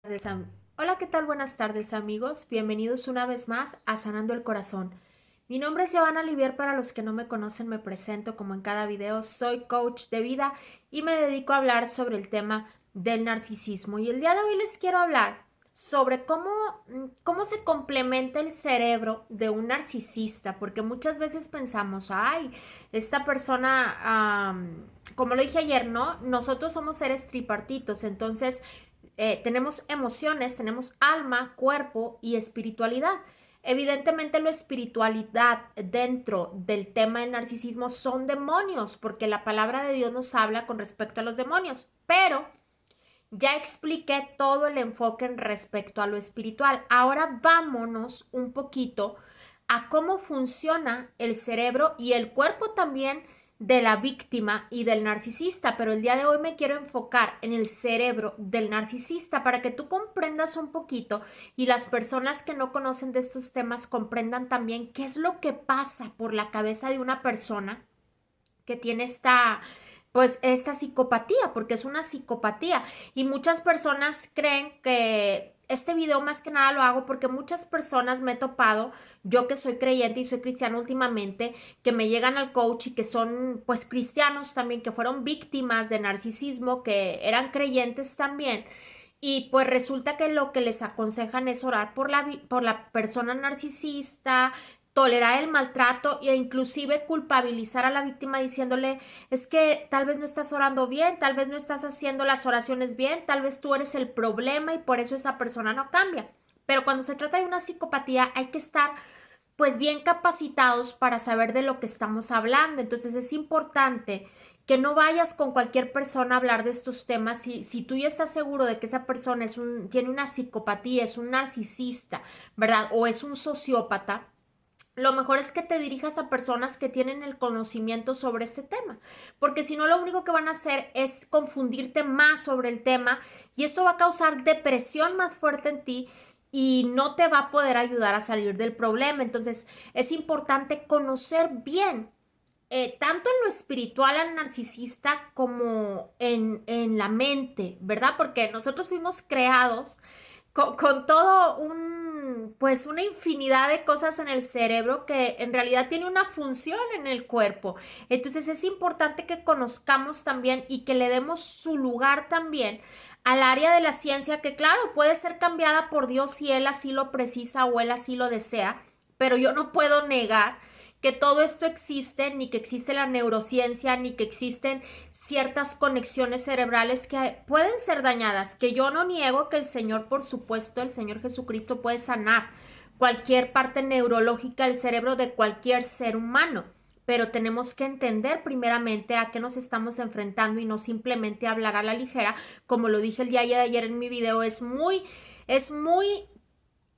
tardes, Hola, ¿qué tal? Buenas tardes, amigos. Bienvenidos una vez más a Sanando el Corazón. Mi nombre es Giovanna Olivier. Para los que no me conocen, me presento como en cada video. Soy coach de vida y me dedico a hablar sobre el tema del narcisismo. Y el día de hoy les quiero hablar sobre cómo se complementa el cerebro de un narcisista, porque muchas veces pensamos, ay, esta persona, como lo dije ayer, ¿no? Nosotros somos seres tripartitos, entonces tenemos emociones, tenemos alma, cuerpo y espiritualidad. Evidentemente la espiritualidad dentro del tema del narcisismo son demonios, porque la palabra de Dios nos habla con respecto a los demonios, pero ya expliqué todo el enfoque en respecto a lo espiritual. Ahora vámonos un poquito a cómo funciona el cerebro y el cuerpo también de la víctima y del narcisista, pero el día de hoy me quiero enfocar en el cerebro del narcisista para que tú comprendas un poquito y las personas que no conocen de estos temas comprendan también qué es lo que pasa por la cabeza de una persona que tiene esta psicopatía, porque es una psicopatía. Y muchas personas creen que este video más que nada lo hago porque muchas personas me he topado, yo que soy creyente y soy cristiana últimamente, que me llegan al coach y que son pues cristianos también, que fueron víctimas de narcisismo, que eran creyentes también. Y pues resulta que lo que les aconsejan es orar por la persona narcisista, tolerar el maltrato e inclusive culpabilizar a la víctima diciéndole, es que tal vez no estás orando bien, tal vez no estás haciendo las oraciones bien, tal vez tú eres el problema y por eso esa persona no cambia. Pero cuando se trata de una psicopatía hay que estar pues bien capacitados para saber de lo que estamos hablando. Entonces es importante que no vayas con cualquier persona a hablar de estos temas si tú ya estás seguro de que esa persona tiene una psicopatía, es un narcisista, ¿verdad? O es un sociópata. Lo mejor es que te dirijas a personas que tienen el conocimiento sobre ese tema, porque si no lo único que van a hacer es confundirte más sobre el tema y esto va a causar depresión más fuerte en ti y no te va a poder ayudar a salir del problema. Entonces es importante conocer bien tanto en lo espiritual al narcisista como en la mente, ¿verdad? Porque nosotros fuimos creados con todo pues una infinidad de cosas en el cerebro que en realidad tiene una función en el cuerpo. Entonces es importante que conozcamos también y que le demos su lugar también al área de la ciencia que claro, puede ser cambiada por Dios si Él así lo precisa o Él así lo desea, pero yo no puedo negar que todo esto existe, ni que existe la neurociencia, ni que existen ciertas conexiones cerebrales que pueden ser dañadas, que yo no niego que el Señor, por supuesto, el Señor Jesucristo puede sanar cualquier parte neurológica del cerebro de cualquier ser humano, pero tenemos que entender primeramente a qué nos estamos enfrentando y no simplemente hablar a la ligera, como lo dije el día de ayer en mi video, es muy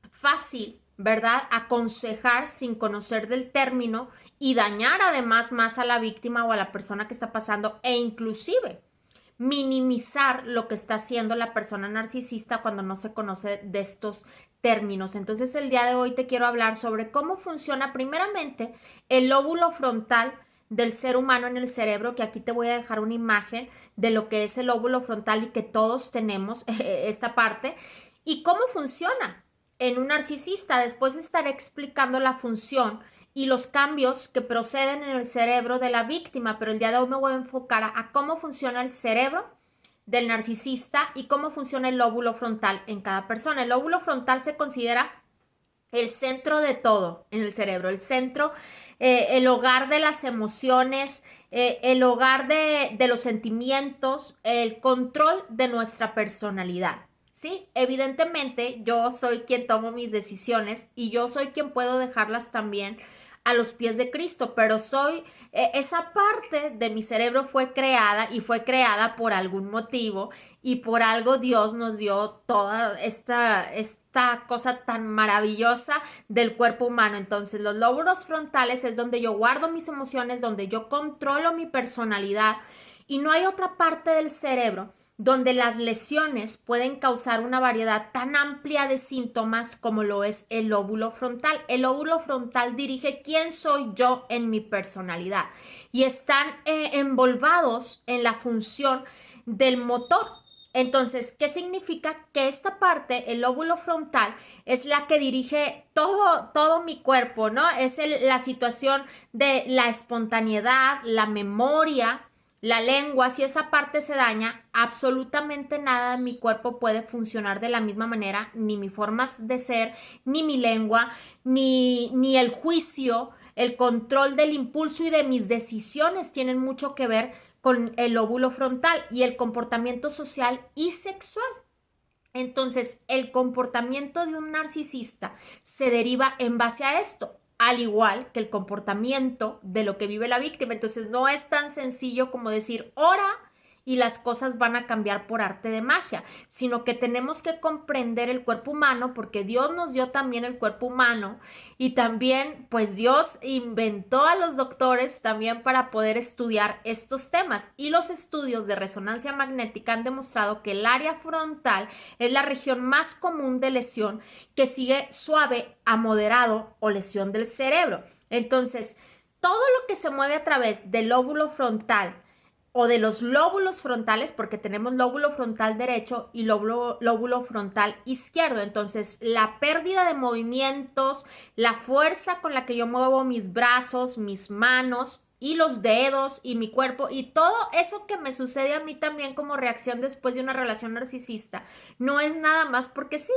fácil, ¿verdad? Aconsejar sin conocer del término y dañar además más a la víctima o a la persona que está pasando e inclusive minimizar lo que está haciendo la persona narcisista cuando no se conoce de estos términos. Entonces el día de hoy te quiero hablar sobre cómo funciona primeramente el lóbulo frontal del ser humano en el cerebro, que aquí te voy a dejar una imagen de lo que es el lóbulo frontal y que todos tenemos esta parte y cómo funciona en un narcisista. Después estaré explicando la función y los cambios que proceden en el cerebro de la víctima, pero el día de hoy me voy a enfocar a cómo funciona el cerebro del narcisista y cómo funciona el lóbulo frontal en cada persona. El lóbulo frontal se considera el centro de todo en el cerebro, el centro, el hogar de las emociones, el hogar de los sentimientos, el control de nuestra personalidad. Sí, evidentemente yo soy quien tomo mis decisiones y yo soy quien puedo dejarlas también a los pies de Cristo, pero esa parte de mi cerebro fue creada y fue creada por algún motivo y por algo Dios nos dio toda esta cosa tan maravillosa del cuerpo humano. Entonces los lóbulos frontales es donde yo guardo mis emociones, donde yo controlo mi personalidad y no hay otra parte del cerebro donde las lesiones pueden causar una variedad tan amplia de síntomas como lo es el lóbulo frontal. El lóbulo frontal dirige quién soy yo en mi personalidad y están envolvados en la función del motor. Entonces, ¿qué significa? Que esta parte, el lóbulo frontal, es la que dirige todo mi cuerpo, ¿no? Es la situación de la espontaneidad, la memoria, la lengua. Si esa parte se daña, absolutamente nada en mi cuerpo puede funcionar de la misma manera, ni mi forma de ser, ni mi lengua, ni el juicio, el control del impulso y de mis decisiones tienen mucho que ver con el lóbulo frontal y el comportamiento social y sexual. Entonces, el comportamiento de un narcisista se deriva en base a esto, al igual que el comportamiento de lo que vive la víctima. Entonces, no es tan sencillo como decir, ora y las cosas van a cambiar por arte de magia, sino que tenemos que comprender el cuerpo humano porque Dios nos dio también el cuerpo humano y también pues Dios inventó a los doctores también para poder estudiar estos temas y los estudios de resonancia magnética han demostrado que el área frontal es la región más común de lesión que sigue suave a moderado o lesión del cerebro. Entonces, todo lo que se mueve a través del lóbulo frontal o de los lóbulos frontales, porque tenemos lóbulo frontal derecho y lóbulo frontal izquierdo. Entonces, la pérdida de movimientos, la fuerza con la que yo muevo mis brazos, mis manos y los dedos y mi cuerpo y todo eso que me sucede a mí también como reacción después de una relación narcisista, no es nada más porque sí,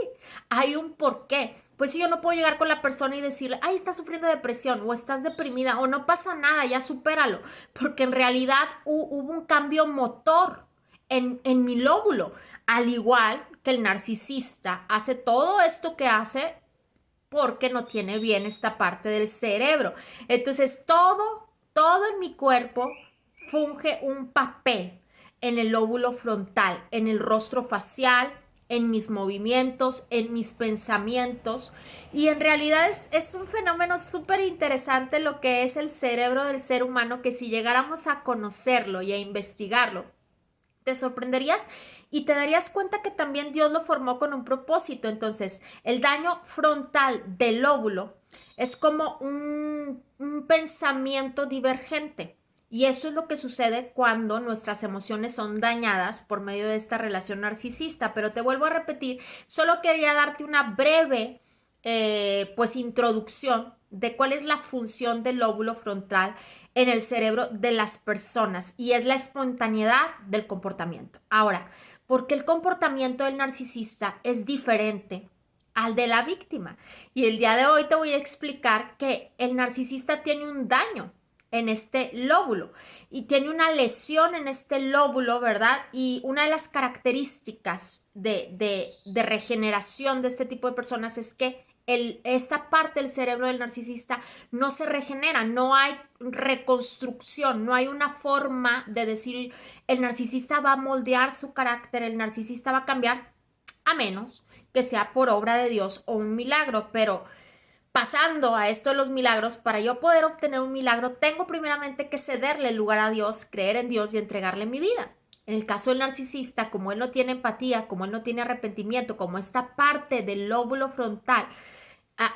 hay un porqué. Pues si yo no puedo llegar con la persona y decirle, ay, estás sufriendo depresión o estás deprimida o no pasa nada, ya supéralo, porque en realidad hubo un cambio motor en mi lóbulo, al igual que el narcisista hace todo esto que hace porque no tiene bien esta parte del cerebro. Entonces todo en mi cuerpo funge un papel en el lóbulo frontal, en el rostro facial, en mis movimientos, en mis pensamientos. Y en realidad es un fenómeno súper interesante lo que es el cerebro del ser humano, que si llegáramos a conocerlo y a investigarlo, te sorprenderías y te darías cuenta que también Dios lo formó con un propósito. Entonces, el daño frontal del lóbulo es como un pensamiento divergente. Y esto es lo que sucede cuando nuestras emociones son dañadas por medio de esta relación narcisista. Pero te vuelvo a repetir, solo quería darte una breve pues introducción de cuál es la función del lóbulo frontal en el cerebro de las personas y es la espontaneidad del comportamiento. Ahora, ¿por qué el comportamiento del narcisista es diferente al de la víctima? Y el día de hoy te voy a explicar que el narcisista tiene un daño en este lóbulo y tiene una lesión en este lóbulo, ¿verdad? Y una de las características de regeneración de este tipo de personas es que esta parte del cerebro del narcisista no se regenera, no hay reconstrucción, no hay una forma de decir el narcisista va a moldear su carácter, el narcisista va a cambiar, a menos que sea por obra de Dios o un milagro. Pero pasando a esto de los milagros, para yo poder obtener un milagro, tengo primeramente que cederle el lugar a Dios, creer en Dios y entregarle mi vida. En el caso del narcisista, como él no tiene empatía, como él no tiene arrepentimiento, como esta parte del lóbulo frontal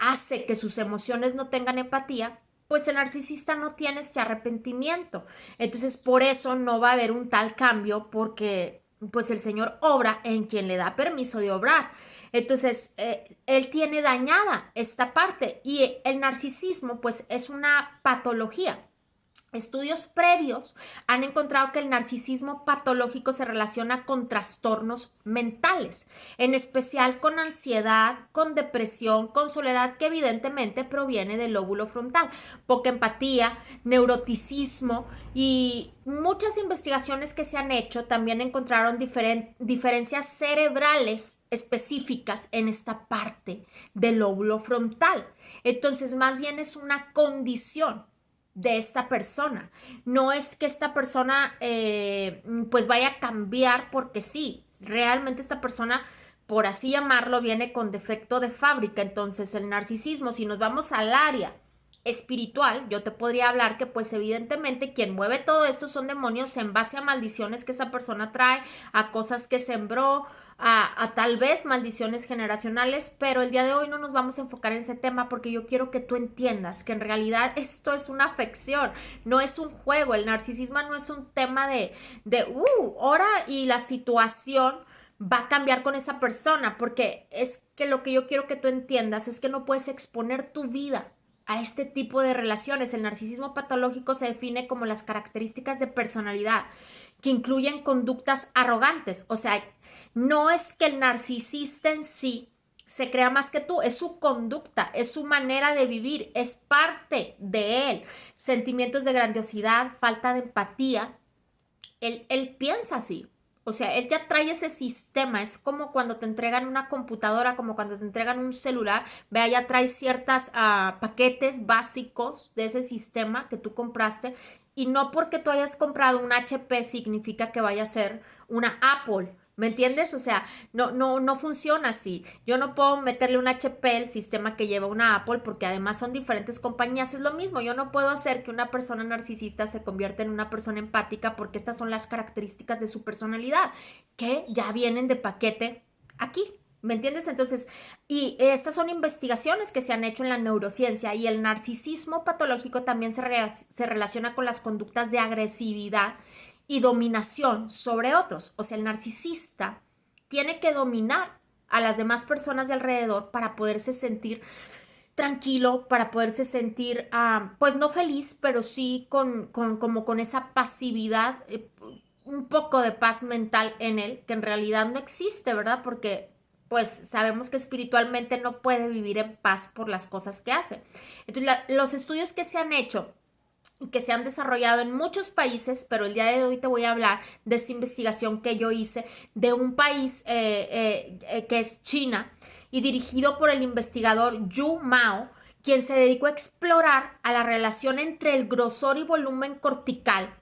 hace que sus emociones no tengan empatía, pues el narcisista no tiene este arrepentimiento. Entonces, por eso no va a haber un tal cambio, porque pues el Señor obra en quien le da permiso de obrar. Entonces, él tiene dañada esta parte y el narcisismo pues es una patología. Estudios previos han encontrado que el narcisismo patológico se relaciona con trastornos mentales, en especial con ansiedad, con depresión, con soledad, que evidentemente proviene del lóbulo frontal, poca empatía, neuroticismo, y muchas investigaciones que se han hecho también encontraron diferencias cerebrales específicas en esta parte del lóbulo frontal. Entonces, más bien es una condición de esta persona. No es que esta persona pues vaya a cambiar porque sí, realmente esta persona, por así llamarlo, viene con defecto de fábrica. Entonces el narcisismo, si nos vamos al área espiritual, yo te podría hablar que pues evidentemente quien mueve todo esto son demonios en base a maldiciones que esa persona trae, a cosas que sembró, a tal vez maldiciones generacionales, pero el día de hoy no nos vamos a enfocar en ese tema porque yo quiero que tú entiendas que en realidad esto es una afección, no es un juego. El narcisismo no es un tema de ora y la situación va a cambiar con esa persona, porque es que lo que yo quiero que tú entiendas es que no puedes exponer tu vida a este tipo de relaciones. El narcisismo patológico se define como las características de personalidad que incluyen conductas arrogantes. O sea, no es que el narcisista en sí se crea más que tú, es su conducta, es su manera de vivir, es parte de él. Sentimientos de grandiosidad, falta de empatía. Él piensa así. O sea, él ya trae ese sistema. Es como cuando te entregan una computadora, como cuando te entregan un celular. Vea, ya trae ciertos paquetes básicos de ese sistema que tú compraste. Y no porque tú hayas comprado un HP significa que vaya a ser una Apple. ¿Me entiendes? O sea, no funciona así. Yo no puedo meterle un HP al sistema que lleva una Apple porque además son diferentes compañías. Es lo mismo. Yo no puedo hacer que una persona narcisista se convierta en una persona empática porque estas son las características de su personalidad que ya vienen de paquete aquí. ¿Me entiendes? Entonces, y estas son investigaciones que se han hecho en la neurociencia y el narcisismo patológico también se relaciona con las conductas de agresividad y dominación sobre otros. O sea, el narcisista tiene que dominar a las demás personas de alrededor para poderse sentir tranquilo, para poderse sentir, pues no feliz, pero sí como con esa pasividad, un poco de paz mental en él, que en realidad no existe, ¿verdad? Porque pues sabemos que espiritualmente no puede vivir en paz por las cosas que hace. Entonces, los estudios que se han hecho que se han desarrollado en muchos países, pero el día de hoy te voy a hablar de esta investigación que yo hice de un país que es China y dirigido por el investigador Yu Mao, quien se dedicó a explorar a la relación entre el grosor y volumen cortical,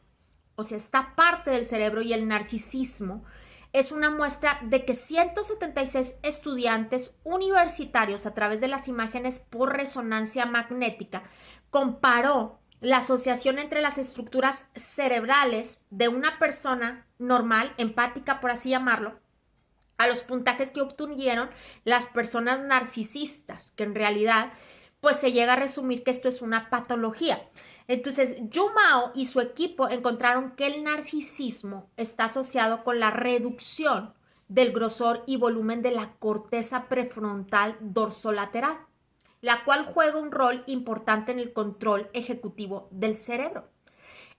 o sea, esta parte del cerebro y el narcisismo. Es una muestra de que 176 estudiantes universitarios a través de las imágenes por resonancia magnética comparó la asociación entre las estructuras cerebrales de una persona normal, empática por así llamarlo, a los puntajes que obtuvieron las personas narcisistas, que en realidad pues se llega a resumir que esto es una patología. Entonces, Yu Mao y su equipo encontraron que el narcisismo está asociado con la reducción del grosor y volumen de la corteza prefrontal dorsolateral, la cual juega un rol importante en el control ejecutivo del cerebro.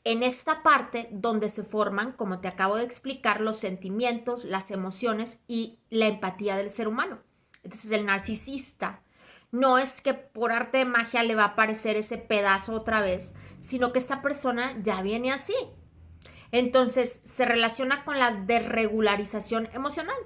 En esta parte donde se forman, como te acabo de explicar, los sentimientos, las emociones y la empatía del ser humano. Entonces el narcisista no es que por arte de magia le va a aparecer ese pedazo otra vez, sino que esta persona ya viene así. Entonces se relaciona con la desregularización emocional.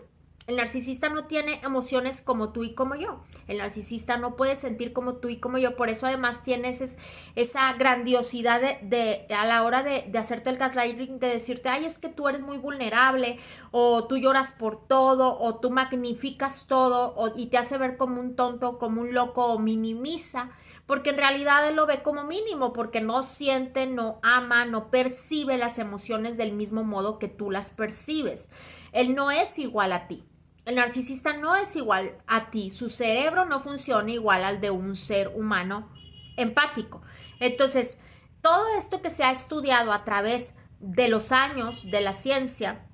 El narcisista no tiene emociones como tú y como yo. El narcisista no puede sentir como tú y como yo. Por eso además tienes esa grandiosidad a la hora de hacerte el gaslighting, de decirte, ay, es que tú eres muy vulnerable, o tú lloras por todo, o tú magnificas todo, y te hace ver como un tonto, como un loco, o minimiza. Porque en realidad él lo ve como mínimo, porque no siente, no ama, no percibe las emociones del mismo modo que tú las percibes. Él no es igual a ti. El narcisista no es igual a ti, su cerebro no funciona igual al de un ser humano empático. Entonces, todo esto que se ha estudiado a través de los años de la ciencia,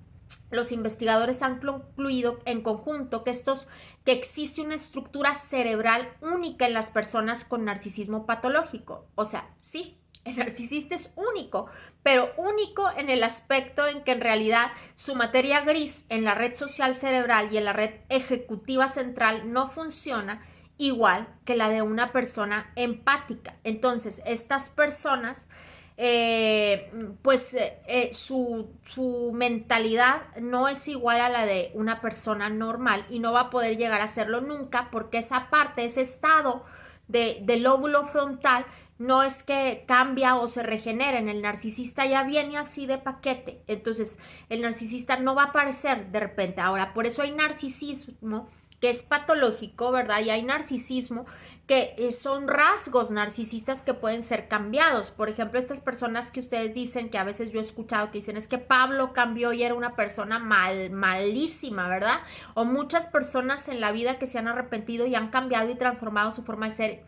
los investigadores han concluido en conjunto que existe una estructura cerebral única en las personas con narcisismo patológico. O sea, sí, el narcisista es único, pero único en el aspecto en que en realidad su materia gris en la red social cerebral y en la red ejecutiva central no funciona igual que la de una persona empática. Entonces, estas personas, su mentalidad no es igual a la de una persona normal y no va a poder llegar a serlo nunca porque esa parte, ese estado del lóbulo frontal no es que cambia o se regenera. En el narcisista ya viene así de paquete. Entonces, el narcisista no va a aparecer de repente. Ahora, por eso hay narcisismo que es patológico, ¿verdad? Y hay narcisismo que son rasgos narcisistas que pueden ser cambiados. Por ejemplo, estas personas que ustedes dicen, que a veces yo he escuchado que dicen, es que Pablo cambió y era una persona malísima, ¿verdad? O muchas personas en la vida que se han arrepentido y han cambiado y transformado su forma de ser.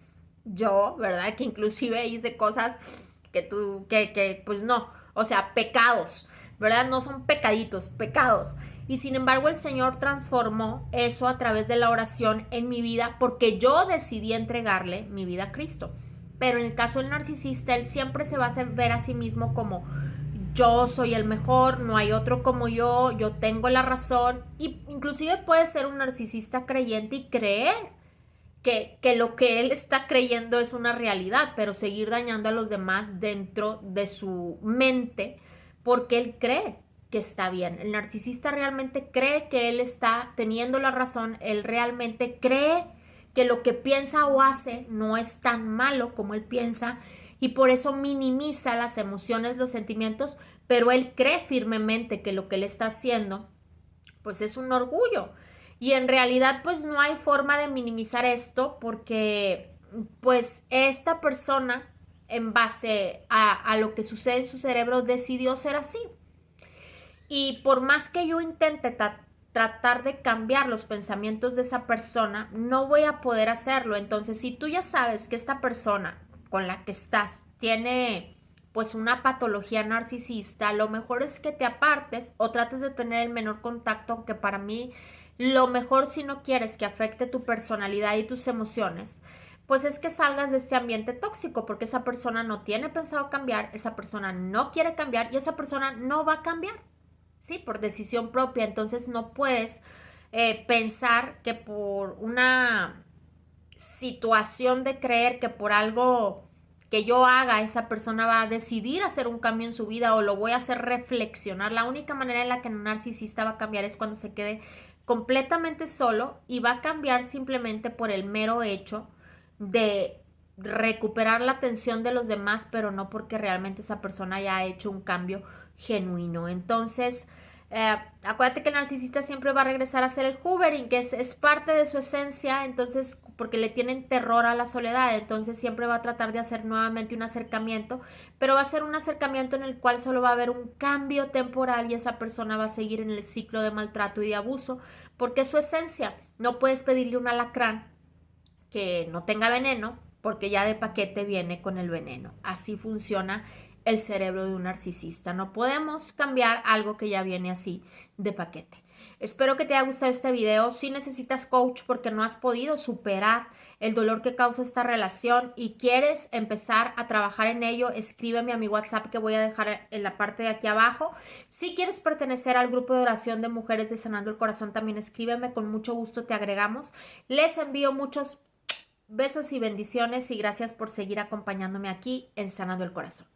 Yo, ¿verdad? Que inclusive hice cosas que pues no, o sea, pecados, ¿verdad? No son pecaditos, pecados. Y sin embargo el Señor transformó eso a través de la oración en mi vida porque yo decidí entregarle mi vida a Cristo. Pero en el caso del narcisista, él siempre se va a ver a sí mismo como yo soy el mejor, no hay otro como yo tengo la razón. Y inclusive puede ser un narcisista creyente y creer que lo que él está creyendo es una realidad, pero seguir dañando a los demás dentro de su mente porque él cree que está bien. El narcisista realmente cree que él está teniendo la razón, él realmente cree que lo que piensa o hace no es tan malo como él piensa y por eso minimiza las emociones, los sentimientos, pero él cree firmemente que lo que él está haciendo pues es un orgullo. Y en realidad pues no hay forma de minimizar esto porque pues esta persona en base a lo que sucede en su cerebro decidió ser así. Y por más que yo intente tratar de cambiar los pensamientos de esa persona, no voy a poder hacerlo. Entonces, si tú ya sabes que esta persona con la que estás tiene pues una patología narcisista, lo mejor es que te apartes o trates de tener el menor contacto, aunque para mí lo mejor si no quieres que afecte tu personalidad y tus emociones, pues es que salgas de este ambiente tóxico, porque esa persona no tiene pensado cambiar, esa persona no quiere cambiar y esa persona no va a cambiar. Sí, por decisión propia. Entonces no puedes pensar que por una situación de creer que por algo que yo haga, esa persona va a decidir hacer un cambio en su vida o lo voy a hacer reflexionar. La única manera en la que un narcisista va a cambiar es cuando se quede completamente solo y va a cambiar simplemente por el mero hecho de recuperar la atención de los demás, pero no porque realmente esa persona haya hecho un cambio genuino. Entonces, acuérdate que el narcisista siempre va a regresar a hacer el hoovering, que es parte de su esencia, entonces, porque le tienen terror a la soledad, entonces siempre va a tratar de hacer nuevamente un acercamiento, pero va a ser un acercamiento en el cual solo va a haber un cambio temporal y esa persona va a seguir en el ciclo de maltrato y de abuso, porque es su esencia. No puedes pedirle un alacrán que no tenga veneno, porque ya de paquete viene con el veneno. Así funciona el cerebro de un narcisista. No podemos cambiar algo que ya viene así de paquete. Espero que te haya gustado este video. Si necesitas coach porque no has podido superar el dolor que causa esta relación y quieres empezar a trabajar en ello, escríbeme a mi WhatsApp que voy a dejar en la parte de aquí abajo. Si quieres pertenecer al grupo de oración de mujeres de Sanando el Corazón, también escríbeme, con mucho gusto te agregamos. Les envío muchos besos y bendiciones y gracias por seguir acompañándome aquí en Sanando el Corazón.